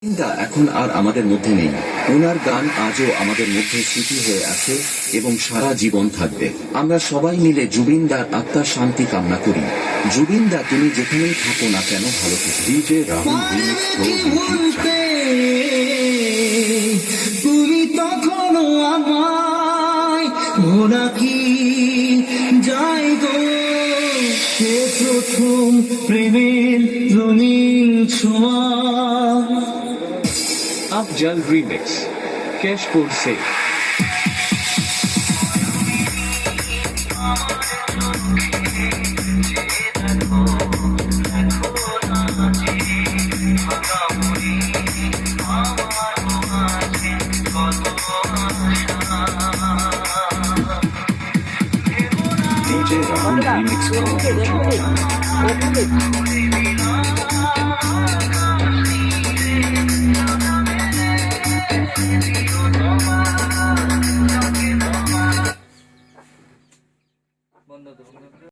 চিন্তা এখন আর আমাদের মধ্যে নেই। ওনার গান আজও আমাদের মধ্যে স্মৃতি হয়ে আছে এবং সারা জীবন থাকবে। আমরা সবাই মিলে জুবিনদার আত্মার শান্তি কামনা করি। জুবিনদা, তুমি যেখানেই থাকো না কেন ভালো থেকো। DJ Rahul remix pro YouTube channel. তুমি তখনও আমায় ভোলা কি যাই গো, সে প্রথম প্রেমের রঙিন ছোঁয়া। अफजल रीमिक्स कैशपुर से। DJ Rahul remix pro YouTube বন্ধ